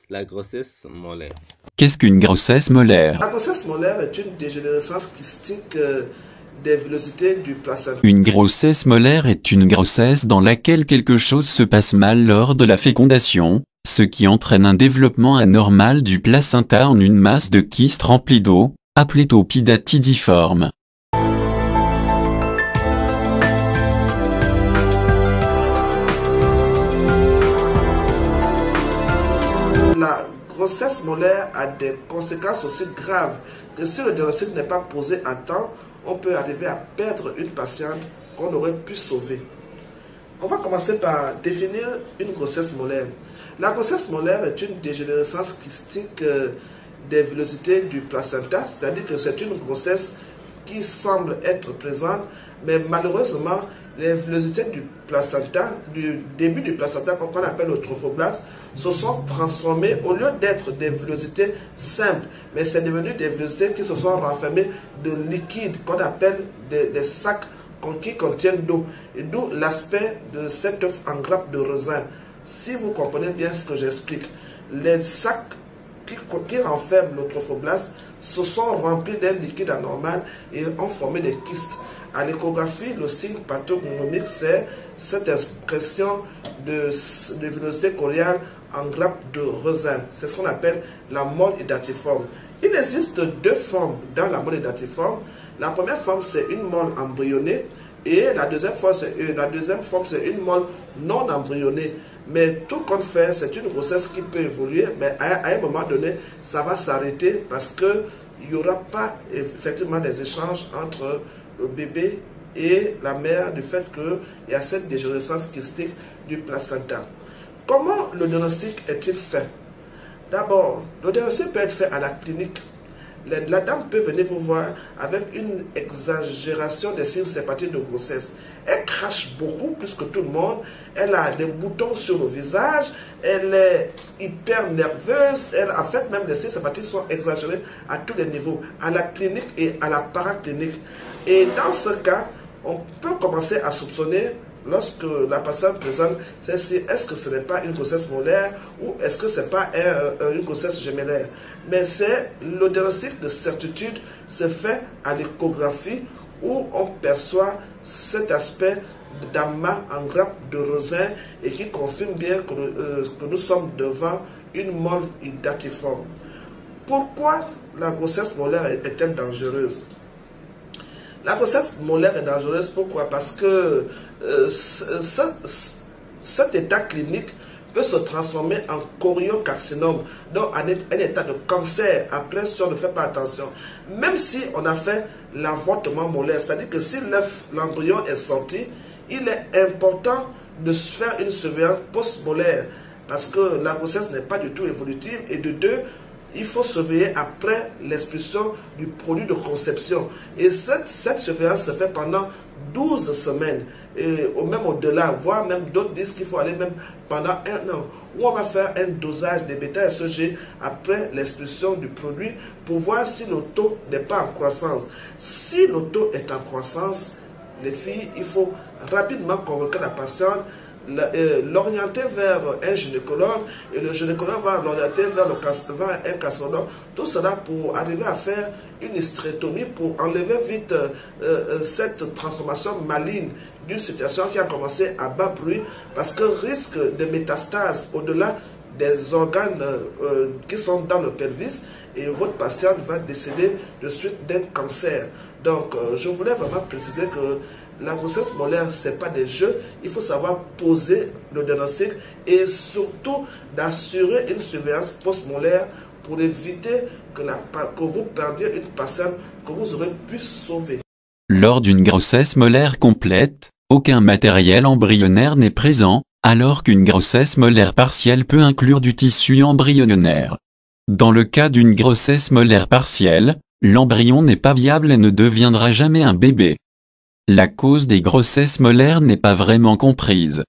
La grossesse molaire. Qu'est-ce qu'une grossesse molaire? La grossesse molaire est une dégénérescence kystique des villosités du placenta. Une grossesse molaire est une grossesse dans laquelle quelque chose se passe mal lors de la fécondation, ce qui entraîne un développement anormal du placenta en une masse de kyste remplie d'eau, appelée oppidatidiforme. La grossesse molaire a des conséquences aussi graves que si le diagnostic n'est pas posé à temps, on peut arriver à perdre une patiente qu'on aurait pu sauver. On va commencer par définir une grossesse molaire. La grossesse molaire est une dégénérescence kystique des villosités du placenta, c'est-à-dire que c'est une grossesse qui semble être présente, mais malheureusement, les villosités du placenta, du début du placenta, qu'on appelle le trophoblast, se sont transformées, au lieu d'être des villosités simples, mais c'est devenu des villosités qui se sont renfermées de liquide, qu'on appelle des sacs qui contiennent d'eau. Et d'où l'aspect de cet œuf en grappe de raisin. Si vous comprenez bien ce que j'explique, les sacs qui renferment le trophoblast se sont remplis d'un liquide anormal et ont formé des kystes. À l'échographie, le signe pathognomique, c'est cette expression de villosité choriale en grappe de raisin. C'est ce qu'on appelle la molle hydatiforme. Il existe deux formes dans la molle hydatiforme. La première forme, c'est une molle embryonnée et la deuxième forme, c'est une molle non embryonnée. Mais tout compte fait, c'est une grossesse qui peut évoluer, mais à un moment donné, ça va s'arrêter parce qu'il n'y aura pas effectivement des échanges entre le bébé et la mère du fait qu'il y a cette dégénérescence kystique du placenta. Comment le diagnostic est-il fait? D'abord, le diagnostic peut être fait à la clinique. La dame peut venir vous voir avec une exagération des signes sympathiques de grossesse. Elle crache beaucoup plus que tout le monde. Elle a des boutons sur le visage. Elle est hyper nerveuse. En fait, même les signes sympathiques sont exagérés à tous les niveaux, à la clinique et à la paraclinique. Et dans ce cas, on peut commencer à soupçonner, lorsque la patiente présente, est-ce que ce n'est pas une grossesse molaire ou est-ce que ce n'est pas une grossesse gémellaire. Mais c'est le diagnostic de certitude se fait à l'échographie où on perçoit cet aspect d'amas en grappe de raisin et qui confirme bien que nous sommes devant une molle hydatiforme. Pourquoi la grossesse molaire est-elle dangereuse? La grossesse molaire est dangereuse, pourquoi? Parce que cet état clinique peut se transformer en choriocarcinome, donc un état de cancer après si on ne fait pas attention. Même si on a fait l'avortement molaire, c'est-à-dire que si l'embryon est sorti, il est important de faire une surveillance post-molaire parce que la grossesse n'est pas du tout évolutive et de deux, il faut surveiller après l'expulsion du produit de conception. Et cette surveillance se fait pendant 12 semaines, et même au-delà, voire même d'autres disent qu'il faut aller même pendant un an, où on va faire un dosage des bêta-SEG après l'expulsion du produit pour voir si le taux n'est pas en croissance. Si le taux est en croissance, les filles, il faut rapidement convoquer la patiente, l'orienter vers un gynécologue et le gynécologue va l'orienter vers un castrologue. Tout cela pour arriver à faire une hystérectomie pour enlever vite cette transformation maligne d'une situation qui a commencé à bas bruit parce que risque de métastase au-delà des organes qui sont dans le pelvis et votre patiente va décéder de suite d'un cancer. Donc je voulais vraiment préciser que la grossesse molaire, ce n'est pas des jeux. Il faut savoir poser le diagnostic et surtout d'assurer une surveillance post-molaire pour éviter que vous perdiez une patiente que vous aurez pu sauver. Lors d'une grossesse molaire complète, aucun matériel embryonnaire n'est présent, alors qu'une grossesse molaire partielle peut inclure du tissu embryonnaire. Dans le cas d'une grossesse molaire partielle, l'embryon n'est pas viable et ne deviendra jamais un bébé. La cause des grossesses molaires n'est pas vraiment comprise.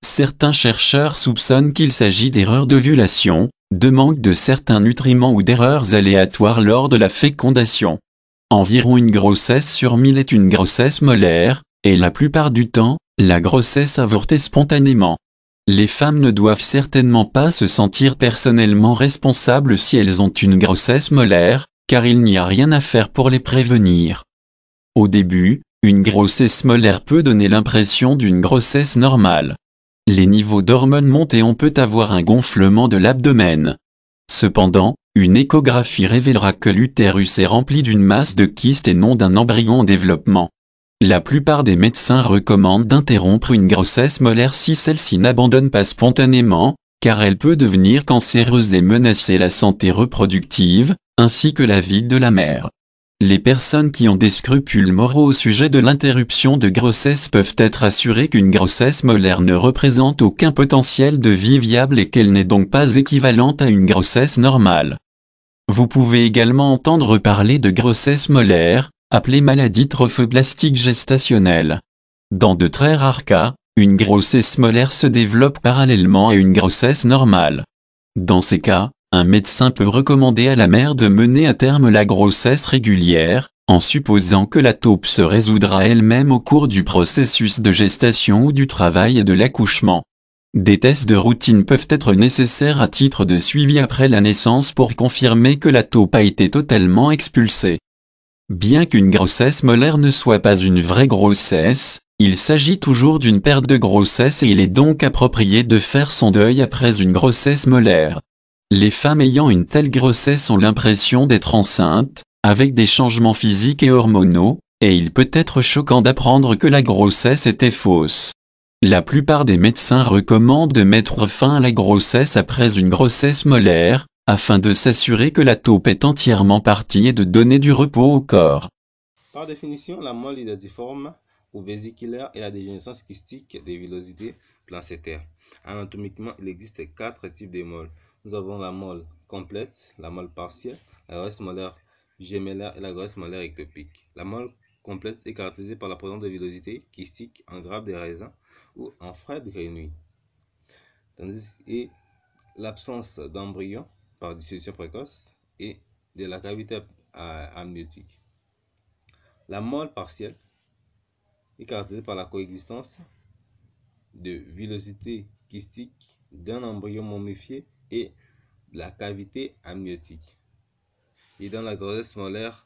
Certains chercheurs soupçonnent qu'il s'agit d'erreurs d'ovulation, de manque de certains nutriments ou d'erreurs aléatoires lors de la fécondation. Environ une grossesse sur 1000 est une grossesse molaire, et la plupart du temps, la grossesse avortait spontanément. Les femmes ne doivent certainement pas se sentir personnellement responsables si elles ont une grossesse molaire, car il n'y a rien à faire pour les prévenir. Au début, une grossesse molaire peut donner l'impression d'une grossesse normale. Les niveaux d'hormones montent et on peut avoir un gonflement de l'abdomen. Cependant, une échographie révélera que l'utérus est rempli d'une masse de kystes et non d'un embryon en développement. La plupart des médecins recommandent d'interrompre une grossesse molaire si celle-ci n'abandonne pas spontanément, car elle peut devenir cancéreuse et menacer la santé reproductive, ainsi que la vie de la mère. Les personnes qui ont des scrupules moraux au sujet de l'interruption de grossesse peuvent être assurées qu'une grossesse molaire ne représente aucun potentiel de vie viable et qu'elle n'est donc pas équivalente à une grossesse normale. Vous pouvez également entendre parler de grossesse molaire, appelée maladie trophoblastique gestationnelle. Dans de très rares cas, une grossesse molaire se développe parallèlement à une grossesse normale. Dans ces cas, un médecin peut recommander à la mère de mener à terme la grossesse régulière, en supposant que la taupe se résoudra elle-même au cours du processus de gestation ou du travail et de l'accouchement. Des tests de routine peuvent être nécessaires à titre de suivi après la naissance pour confirmer que la taupe a été totalement expulsée. Bien qu'une grossesse molaire ne soit pas une vraie grossesse, il s'agit toujours d'une perte de grossesse et il est donc approprié de faire son deuil après une grossesse molaire. Les femmes ayant une telle grossesse ont l'impression d'être enceintes, avec des changements physiques et hormonaux, et il peut être choquant d'apprendre que la grossesse était fausse. La plupart des médecins recommandent de mettre fin à la grossesse après une grossesse molaire, afin de s'assurer que la taupe est entièrement partie et de donner du repos au corps. Par définition, la molle identiforme ou vésiculaire est la dégénérescence kystique des villosités plancétaires. Anatomiquement, il existe 4 types de molles. Nous avons la molle complète, la molle partielle, la grossesse molaire gémellaire et la grossesse molaire ectopique. La molle complète est caractérisée par la présence de villosités kystiques en grappe de raisin ou en frais de grenouille, et l'absence d'embryon par dissolution précoce et de la cavité amniotique. La molle partielle est caractérisée par la coexistence de villosité kystique, d'un embryon momifié et de la cavité amniotique. Et dans la grossesse molaire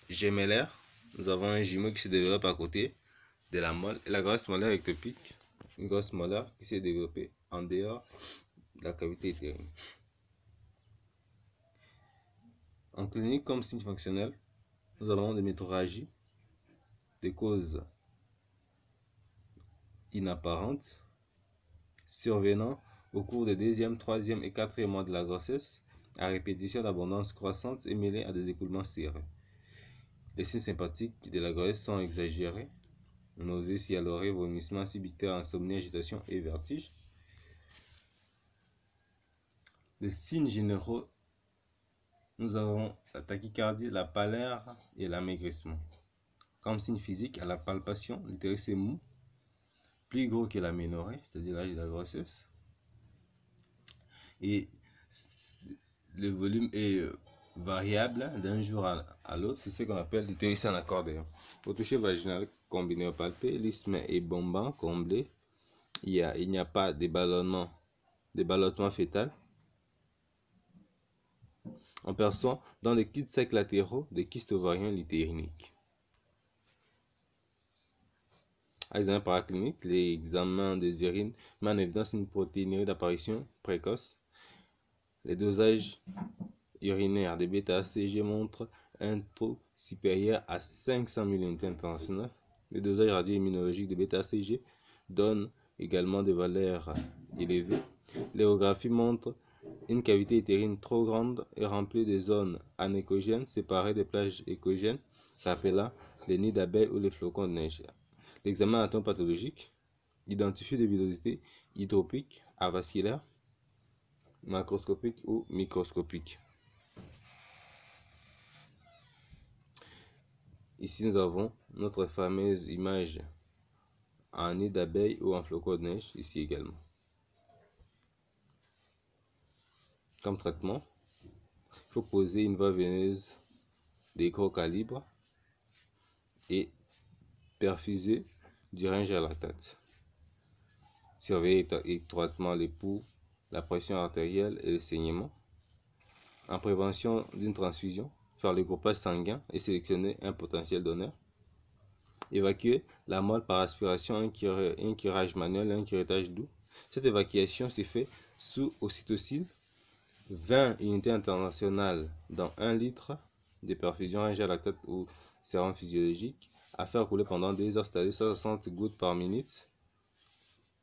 gémellaire, nous avons un jumeau qui se développe à côté de la molle, et la grossesse molaire ectopique, une grossesse molaire qui s'est développée en dehors de la cavité utérine. En clinique, comme signe fonctionnel, nous avons des métrorragies, des causes inapparentes, survenant au cours des 2e, 3e et 4e mois de la grossesse, à répétition d'abondance croissante et mêlée à des écoulements sérieux. Les signes sympathiques de la grossesse sont exagérés: nausées, cyanurées, vomissements, cybictères, insomnie, agitation et vertige. Les signes généraux, nous avons la tachycardie, la pâleur et l'amaigrissement. Comme signe physique, à la palpation, l'utérus est mou, plus gros que l'aménorrhée, c'est-à-dire l'âge de la grossesse, et le volume est variable d'un jour à l'autre. C'est ce qu'on appelle l'utérus en accordéon. Au toucher vaginal combiné au palpé, l'isthme est bombant, comblé, il n'y a pas de ballonnement fœtal. On perçoit dans les kystes secs latéraux des kystes ovariens litériniques. À l'examen paraclinique, l'examen des urines met en évidence une protéinurie d'apparition précoce. Les dosages urinaires de bêta-HCG montrent un taux supérieur à 500 000 unités internationales. Les dosages radio-immunologiques de bêta-HCG donnent également des valeurs élevées. L'échographie montre une cavité utérine trop grande et remplie de zones anéchogènes séparées des plages échogènes, rappelant les nids d'abeilles ou les flocons de neige. L'examen anatomopathologique identifie des villosités hydropiques, avasculaires, macroscopiques ou microscopiques. Ici, nous avons notre fameuse image en nid d'abeille ou en flocon de neige, ici également. Comme traitement, il faut poser une voie veineuse de gros calibre et perfuser du ringère lactate. surveiller étroitement les pouls, la pression artérielle et le saignement. En prévention d'une transfusion, faire le groupage sanguin et sélectionner un potentiel donneur. Évacuer la molle par aspiration, un curage manuel et un curettage doux. Cette évacuation se fait sous ocytocine, 20 unités internationales dans 1 litre de perfusion, un gel lactate ou sérum physiologique, à faire couler pendant 2 heures, c'est-à-dire 160 gouttes par minute,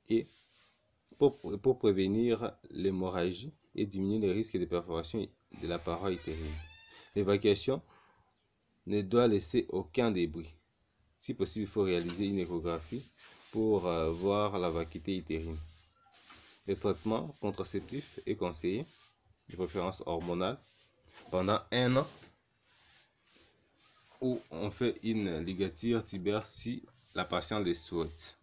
et pour prévenir l'hémorragie et diminuer les risques de perforation de la paroi utérine. L'évacuation ne doit laisser aucun débris. Si possible, il faut réaliser une échographie pour voir la vacuité utérine. Le traitement contraceptif est conseillé, de préférence hormonale, pendant 1 an, où on fait une ligature tubaire si la patiente le souhaite.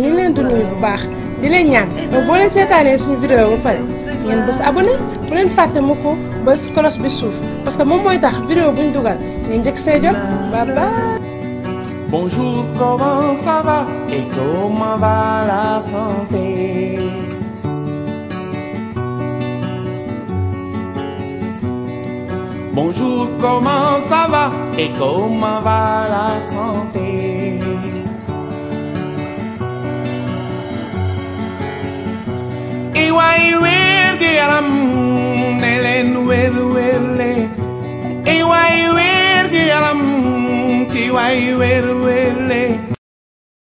ñu leen di nuyu bu baax di leen ñaan donc boo leen seetaanee suñu vidéo ba pare ngeen bës abonné bu leen fàtte mu ko bës cloche bi suuf parce que moom mooy tax vidéo bu ñu dugal ngeen njëkk see jot bye bye. Bonjour, comment ça va et comment va la santé? Bonjour, comment ça va et comment va la santé? Iwai werdi yaram nelen werle. Iwai werdi yaram tiwai werle.